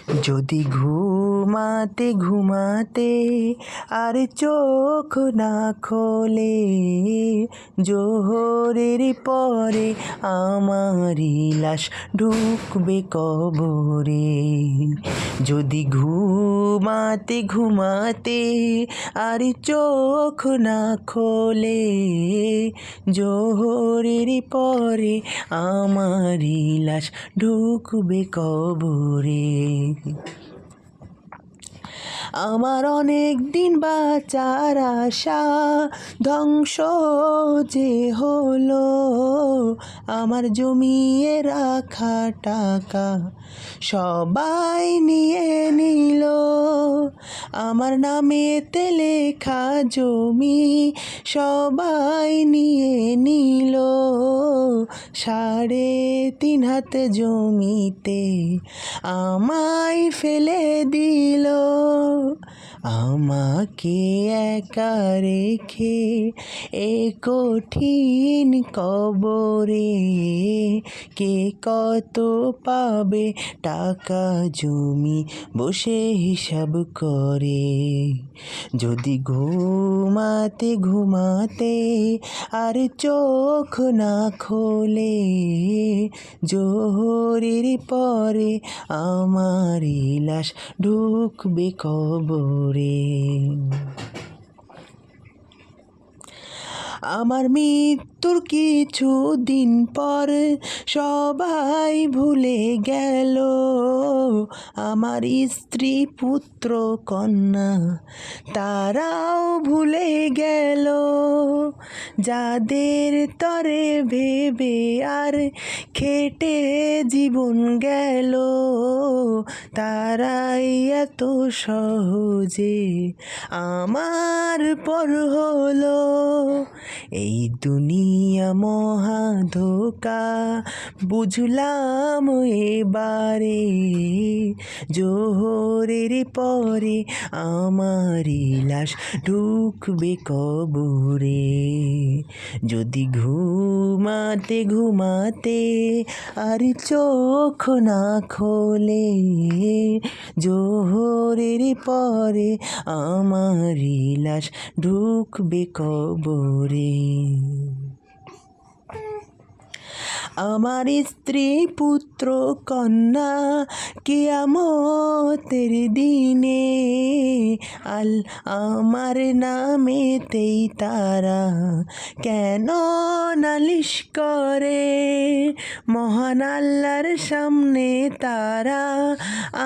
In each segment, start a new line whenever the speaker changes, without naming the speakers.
যদি ঘুমাতে ঘুমাতে আর চোখ না খোলে, জোহরের পরে আমারই লাশ ঢুকবে কবরে। যদি ঘুমাতে ঘুমাতে আর চোখ না খোলে, জোহরের পরে আমারই লাশ ঢুকবে কবরে। আমার অনেক দিন বাঁচার আশা ধ্বংস যে হলো, আমার জমিয়ে রাখা টাকা সবাই নিয়ে নিল। আমার নামেতে লেখা জমি সবাই নিয়ে নিল। 3.5 হাত জমিতে আমায় ফেলে দিল। আমাকে একা রেখে এ কঠিন কবরে কে কত পাবে টাকা জমি বসে হিসাব করে। যদি ঘুমাতে ঘুমাতে আর চোখ না খোলে, জোহরের পরে আমারই লাশ ঢুকবে কবরে। আমার মৃত্যুর কিছু দিন পর সবাই ভুলে গেল, আমার স্ত্রী পুত্র কন্যা তারাও ভুলে গেল। যাদের তরে ভেবে আর খেটে জীবন গেল, তারাই এত সহজে আমার পর হলো। এই দুনিয়া মহা ধোঁকা বুঝলাম এবারে, জোহরের পরে আমারই লাশ ঢুকবে কবরে। যদি ঘুমাতে ঘুমাতে আর চোখ না খোলে, জোহরের পরে আমারই লাশ ঢুকবে কবরে। আমার স্ত্রী পুত্র কন্যা কিয়ামতের দিনে আমার নামেতেই তারা কেন নালিশ করে। মহান আল্লাহর সামনে তারা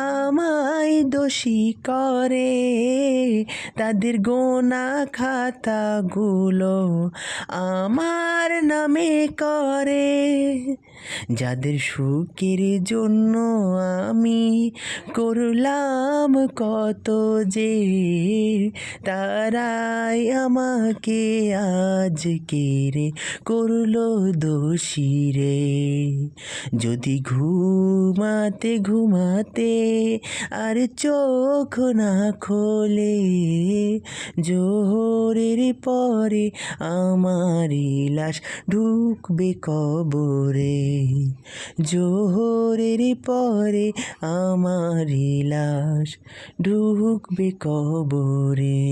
আমায় দোষী করে। তাদের গোনা খাতাগুলো আমার নামে করে। যাদের সুখের জন্য আমি করলাম কত যে, তারাই আমাকে আজকে রে করলো দোষী রে। যদি ঘুমাতে ঘুমাতে আর চোখ না খোলে, জোহরের পরে আমারই লাশ ঢুকবে কবরে। জোহরের পরে আমারই লাশ ঢুকবে কবরে।